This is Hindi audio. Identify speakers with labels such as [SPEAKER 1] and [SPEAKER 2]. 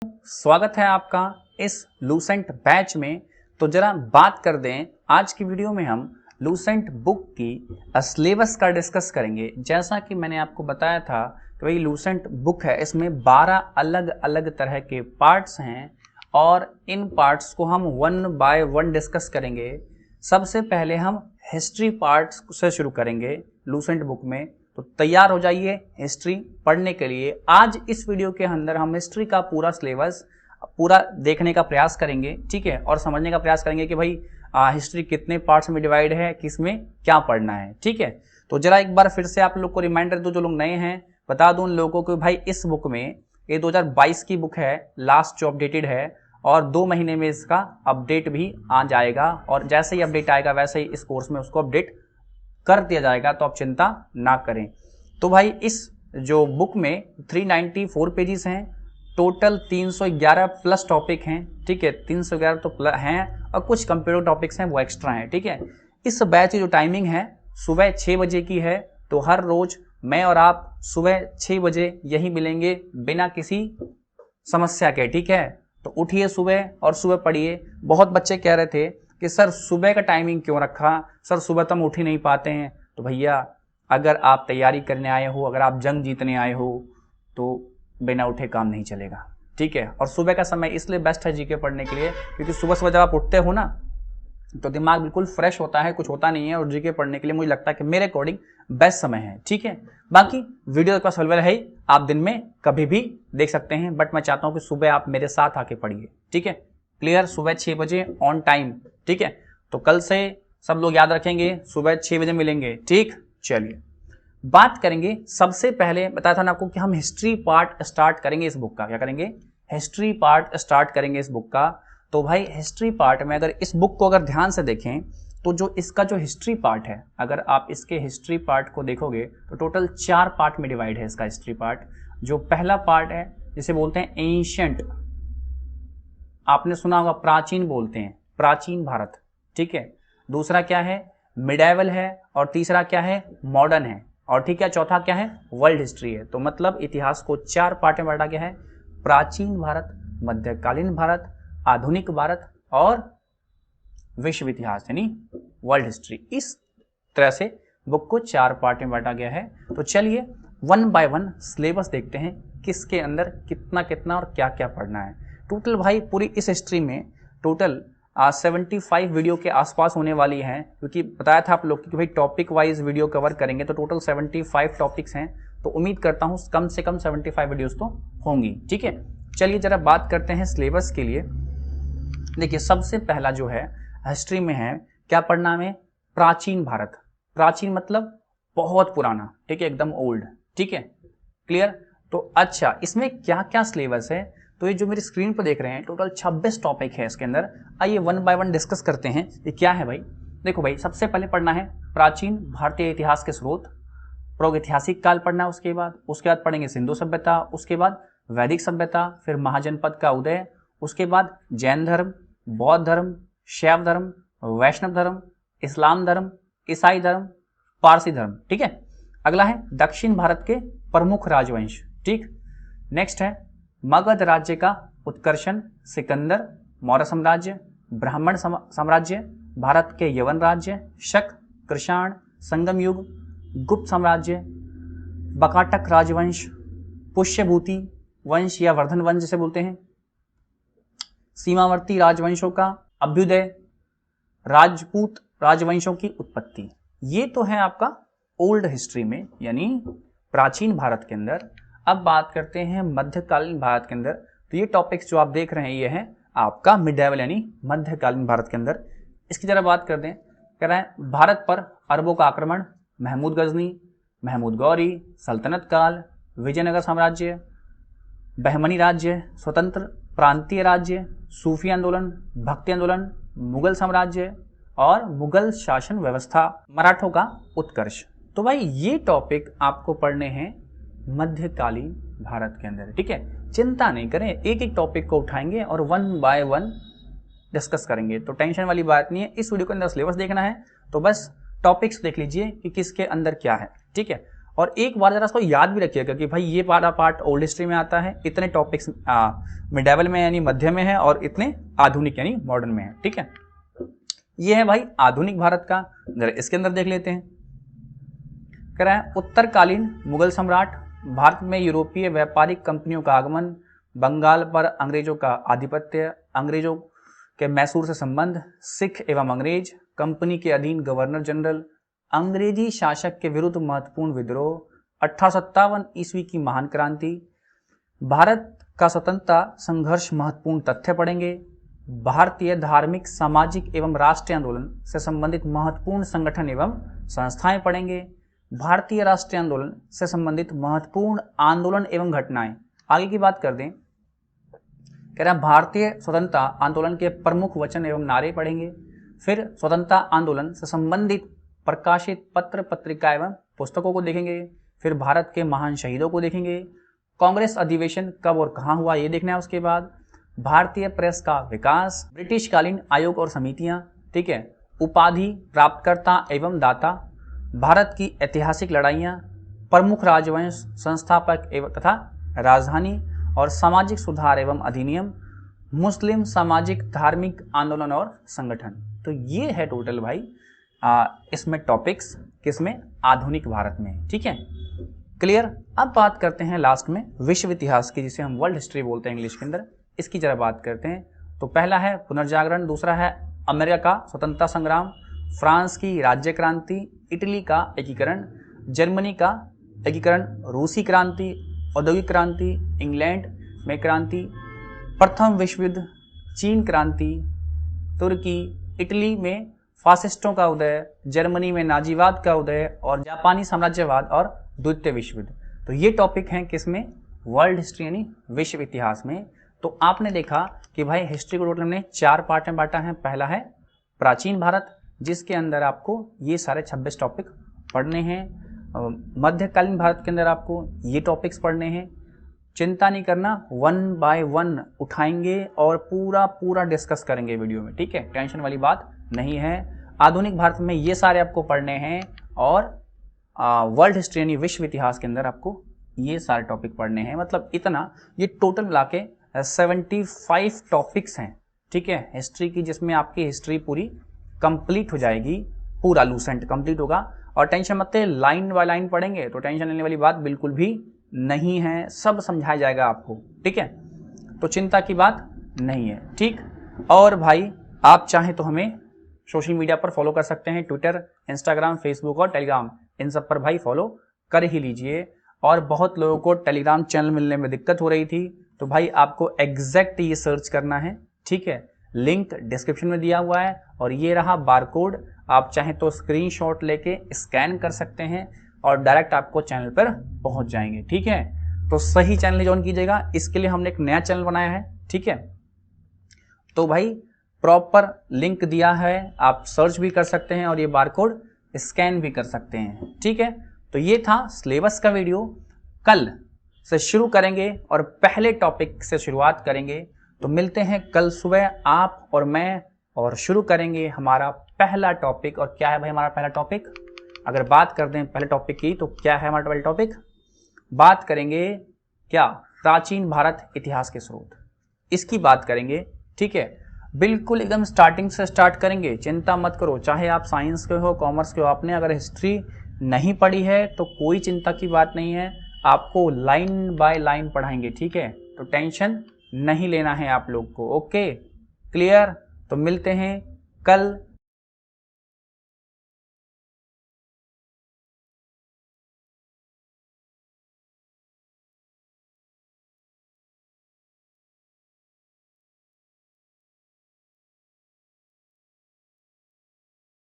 [SPEAKER 1] स्वागत है आपका इस लूसेंट बैच में। तो जरा बात कर दें, आज की वीडियो में हम लूसेंट बुक की सिलेबस का डिस्कस करेंगे। जैसा कि मैंने आपको बताया था कि भाई लूसेंट बुक है, इसमें 12 अलग अलग तरह के पार्ट्स हैं और इन पार्ट्स को हम वन बाय वन डिस्कस करेंगे। सबसे पहले हम हिस्ट्री पार्ट से शुरू करेंगे लूसेंट बुक में। तो तैयार हो जाइए हिस्ट्री पढ़ने के लिए। आज इस वीडियो के अंदर हम हिस्ट्री का पूरा सिलेबस पूरा देखने का प्रयास करेंगे, ठीक है, और समझने का प्रयास करेंगे कि भाई हिस्ट्री कितने पार्ट्स में डिवाइड है, किसमें क्या पढ़ना है, ठीक है। तो जरा एक बार फिर से आप लोग को रिमाइंडर दो, जो लोग नए हैं बता दूं उन लोगों को भाई इस बुक में ये 2022 की बुक है, लास्ट जो अपडेटेड है, और 2 महीने में इसका अपडेट भी आ जाएगा और जैसे ही अपडेट आएगा वैसे ही इस कोर्स में उसको अपडेट कर दिया जाएगा, तो आप चिंता ना करें। तो भाई इस जो बुक में 394 पेजेस हैं, टोटल 311 प्लस टॉपिक हैं, ठीक है, 311 तो प्लस हैं और कुछ कंप्यूटर टॉपिक्स हैं वो एक्स्ट्रा हैं, ठीक है। इस बैच की जो टाइमिंग है सुबह 6 बजे की है, तो हर रोज मैं और आप सुबह 6 बजे यही मिलेंगे बिना किसी समस्या के, ठीक है। तो उठिए सुबह और सुबह पढ़िए। बहुत बच्चे कह रहे थे कि सर सुबह का टाइमिंग क्यों रखा, सर सुबह तो हम उठ ही नहीं पाते हैं। तो भैया अगर आप तैयारी करने आए हो, अगर आप जंग जीतने आए हो, तो बिना उठे काम नहीं चलेगा, ठीक है। और सुबह का समय इसलिए बेस्ट है जीके पढ़ने के लिए क्योंकि सुबह सुबह जब आप उठते हो ना तो दिमाग बिल्कुल फ्रेश होता है, कुछ होता नहीं है, और जीके पढ़ने के लिए मुझे लगता है कि मेरे अकॉर्डिंग बेस्ट समय है, ठीक है। बाकी वीडियो का अवेलेबल है, आप दिन में कभी भी देख सकते हैं, बट मैं चाहता हूं कि सुबह आप मेरे साथ आके पढ़िए, ठीक है। क्लियर, सुबह 6 बजे ऑन टाइम, ठीक है। तो कल से सब लोग याद रखेंगे, सुबह 6 बजे मिलेंगे, ठीक। चलिए बात करेंगे। सबसे पहले बताया था ना आपको कि हम हिस्ट्री पार्ट स्टार्ट करेंगे इस बुक का। क्या करेंगे? हिस्ट्री पार्ट स्टार्ट करेंगे इस बुक का। तो भाई हिस्ट्री पार्ट में अगर इस बुक को अगर ध्यान से देखें तो जो इसका जो हिस्ट्री पार्ट है, अगर आप इसके हिस्ट्री पार्ट को देखोगे तो टोटल 4 पार्ट में डिवाइड है इसका हिस्ट्री पार्ट। जो पहला पार्ट है जिसे बोलते हैं एंशिएंट, आपने सुना होगा, प्राचीन बोलते हैं, प्राचीन भारत, ठीक है। दूसरा क्या है? मिडाइवल है। और तीसरा क्या है? मॉडर्न है। और ठीक है, चौथा क्या है? वर्ल्ड हिस्ट्री है। तो मतलब इतिहास को 4 पार्ट में बांटा गया है, प्राचीन भारत, मध्यकालीन भारत, आधुनिक भारत और विश्व इतिहास यानी वर्ल्ड हिस्ट्री। इस तरह से बुक को 4 पार्ट में बांटा गया है। तो चलिए वन बाय वन सिलेबस देखते हैं, किसके अंदर कितना कितना और क्या क्या पढ़ना है। टोटल भाई पूरी इस हिस्ट्री में टोटल 75 वीडियो के आसपास होने वाली हैं, क्योंकि बताया था आप लोग कि भाई टॉपिक वाइज वीडियो कवर करेंगे, तो टोटल 75 टॉपिक्स हैं। तो उम्मीद करता हूँ कम से कम 75 वीडियोस तो होंगी, ठीक है। चलिए जरा बात करते हैं सिलेबस के लिए। देखिए सबसे पहला जो है हिस्ट्री में है, क्या पढ़ना है? प्राचीन भारत। प्राचीन मतलब बहुत पुराना, ठीक है, एकदम ओल्ड, ठीक है, क्लियर। तो अच्छा, इसमें क्या क्या सिलेबस है? तो ये जो मेरी स्क्रीन पर देख रहे हैं टोटल 26 टॉपिक है इसके अंदर। आइए वन बाय वन डिस्कस करते हैं ये क्या है भाई। देखो भाई, सबसे पहले पढ़ना है प्राचीन भारतीय इतिहास के स्रोत, प्रागैतिहासिक काल पढ़ना है। उसके बाद पढ़ेंगे सिंधु सभ्यता, उसके बाद वैदिक सभ्यता, फिर महाजनपद का उदय, उसके बाद जैन धर्म, बौद्ध धर्म, शैव धर्म, वैष्णव धर्म, इस्लाम धर्म, ईसाई धर्म, पारसी धर्म, ठीक है। अगला है दक्षिण भारत के प्रमुख राजवंश, ठीक। नेक्स्ट है मगध राज्य का उत्कर्षण, सिकंदर, मौर्य साम्राज्य, ब्राह्मण साम्राज्य, भारत के यवन राज्य, शक, कृषाण, संगम युग, गुप्त साम्राज्य, बकाटक राजवंश, पुष्यभूति वंश या वर्धन वंश जिसे बोलते हैं, सीमावर्ती राजवंशों का अभ्युदय, राजपूत राजवंशों की उत्पत्ति। ये तो है आपका ओल्ड हिस्ट्री में यानी प्राचीन भारत के अंदर। अब बात करते हैं मध्यकालीन भारत के अंदर। तो ये टॉपिक्स जो आप देख रहे हैं ये है आपका मिडाइवल यानी मध्यकालीन भारत के अंदर। इसकी जरा बात करते हैं, कह रहा है भारत पर अरबों का आक्रमण, महमूद गजनी, महमूद गौरी, सल्तनत काल, विजयनगर साम्राज्य, बहमनी राज्य, स्वतंत्र प्रांतीय राज्य, सूफी आंदोलन, भक्ति आंदोलन, मुगल साम्राज्य और मुगल शासन व्यवस्था, मराठों का उत्कर्ष। तो भाई ये टॉपिक आपको पढ़ने हैं मध्यकालीन भारत के अंदर, ठीक है। चिंता नहीं करें, एक एक टॉपिक को उठाएंगे और वन बाय वन डिस्कस करेंगे, तो टेंशन वाली बात नहीं है। इस वीडियो के अंदर सिलेबस देखना है तो बस टॉपिक्स देख लीजिए कि किसके अंदर क्या है, ठीक है। और एक बार जरा इसको याद भी रखिएगा कि भाई ये वाला पार्ट ओल्ड हिस्ट्री में आता है, इतने टॉपिक्स मिडेवल में यानी मध्य में है और इतने आधुनिक यानी मॉडर्न में है। ठीक है, ये है भाई आधुनिक भारत का। जरा इसके अंदर देख लेते हैं। कह रहा है उत्तरकालीन मुगल सम्राट, भारत में यूरोपीय व्यापारिक कंपनियों का आगमन, बंगाल पर अंग्रेजों का आधिपत्य, अंग्रेजों के मैसूर से संबंध, सिख एवं अंग्रेज, कंपनी के अधीन गवर्नर जनरल, अंग्रेजी शासक के विरुद्ध महत्वपूर्ण विद्रोह, 1857 ईस्वी की महान क्रांति, भारत का स्वतंत्रता संघर्ष महत्वपूर्ण तथ्य पढ़ेंगे, भारतीय धार्मिक सामाजिक एवं राष्ट्रीय आंदोलन से संबंधित महत्वपूर्ण संगठन एवं संस्थाएं पढ़ेंगे, भारतीय राष्ट्रीय आंदोलन से संबंधित महत्वपूर्ण आंदोलन एवं घटनाएं। आगे की बात कर दें, कह रहा है भारतीय स्वतंत्रता आंदोलन के प्रमुख वचन एवं नारे पढ़ेंगे, फिर स्वतंत्रता आंदोलन से संबंधित प्रकाशित पत्र पत्रिका एवं पुस्तकों को देखेंगे, फिर भारत के महान शहीदों को देखेंगे, कांग्रेस अधिवेशन कब और कहां हुआ ये देखना है, उसके बाद भारतीय प्रेस का विकास, ब्रिटिश कालीन आयोग और समितियां, ठीक है, उपाधि प्राप्तकर्ता एवं दाता, भारत की ऐतिहासिक लड़ाइयां, प्रमुख राजवंश, संस्थापक एवं तथा राजधानी और सामाजिक सुधार एवं अधिनियम, मुस्लिम सामाजिक धार्मिक आंदोलन और संगठन। तो ये है टोटल भाई इसमें टॉपिक्स किसमें, आधुनिक भारत में। ठीक है, क्लियर। अब बात करते हैं लास्ट में विश्व इतिहास की, जिसे हम वर्ल्ड हिस्ट्री बोलते हैं इंग्लिश के अंदर। इसकी जरा बात करते हैं। तो पहला है पुनर्जागरण, दूसरा है अमेरिका का स्वतंत्रता संग्राम, फ्रांस की राज्य क्रांति, इटली का एकीकरण, जर्मनी का एकीकरण, रूसी क्रांति, औद्योगिक क्रांति, इंग्लैंड में क्रांति, प्रथम विश्व युद्ध, चीन क्रांति, तुर्की, इटली में फासिस्टों का उदय, जर्मनी में नाजीवाद का उदय और जापानी साम्राज्यवाद और द्वितीय विश्व युद्ध। तो ये टॉपिक हैं किसमें, वर्ल्ड हिस्ट्री यानी विश्व इतिहास में। तो आपने देखा कि भाई हिस्ट्री को टोटल हमने 4 पार्ट में बांटा है। पहला है प्राचीन भारत, जिसके अंदर आपको ये सारे 26 टॉपिक पढ़ने हैं। मध्यकालीन भारत के अंदर आपको ये टॉपिक्स पढ़ने हैं। चिंता नहीं करना, 1 बाय 1 उठाएंगे और पूरा डिस्कस करेंगे वीडियो में। ठीक है, टेंशन वाली बात नहीं है। आधुनिक भारत में ये सारे आपको पढ़ने हैं और वर्ल्ड हिस्ट्री यानी विश्व इतिहास के अंदर आपको ये सारे टॉपिक पढ़ने हैं। मतलब इतना, ये टोटल मिला के 75 टॉपिक्स हैं। ठीक है, हिस्ट्री की, जिसमें आपकी हिस्ट्री पूरी कंप्लीट हो जाएगी, पूरा लूसेंट कंप्लीट होगा। और टेंशन मत ले, लाइन बाय लाइन पढ़ेंगे तो टेंशन लेने वाली बात बिल्कुल भी नहीं है, सब समझाया जाएगा आपको। ठीक है, तो चिंता की बात नहीं है। ठीक, और भाई आप चाहें तो हमें सोशल मीडिया पर फॉलो कर सकते हैं, ट्विटर, इंस्टाग्राम, फेसबुक और टेलीग्राम, इन सब पर भाई फॉलो कर ही लीजिए। और बहुत लोगों को टेलीग्राम चैनल मिलने में दिक्कत हो रही थी, तो भाई आपको एग्जैक्ट ये सर्च करना है। ठीक है, लिंक डिस्क्रिप्शन में दिया हुआ है और ये रहा बारकोड। आप चाहें तो स्क्रीनशॉट लेके स्कैन कर सकते हैं और डायरेक्ट आपको चैनल पर पहुंच जाएंगे। ठीक है, तो सही चैनल ज्वाइन कीजिएगा। इसके लिए हमने एक नया चैनल बनाया है। ठीक है, तो भाई प्रॉपर लिंक दिया है, आप सर्च भी कर सकते हैं और ये बारकोड स्कैन भी कर सकते हैं। ठीक है, तो ये था सिलेबस का वीडियो। कल से शुरू करेंगे और पहले टॉपिक से शुरुआत करेंगे। तो मिलते हैं कल सुबह आप और मैं, और शुरू करेंगे हमारा पहला टॉपिक। और क्या है भाई हमारा पहला टॉपिक? अगर बात कर दें पहले टॉपिक की, तो क्या है हमारा पहला टॉपिक? बात करेंगे क्या, प्राचीन भारत इतिहास के स्रोत, इसकी बात करेंगे। ठीक है, बिल्कुल एकदम स्टार्टिंग से स्टार्ट करेंगे, चिंता मत करो। चाहे आप साइंस के हो, कॉमर्स के हो, आपने अगर हिस्ट्री नहीं पढ़ी है तो कोई चिंता की बात नहीं है, आपको लाइन बाय लाइन पढ़ाएंगे। ठीक है, तो टेंशन नहीं लेना है आप लोग को। Okay, clear? तो मिलते हैं कल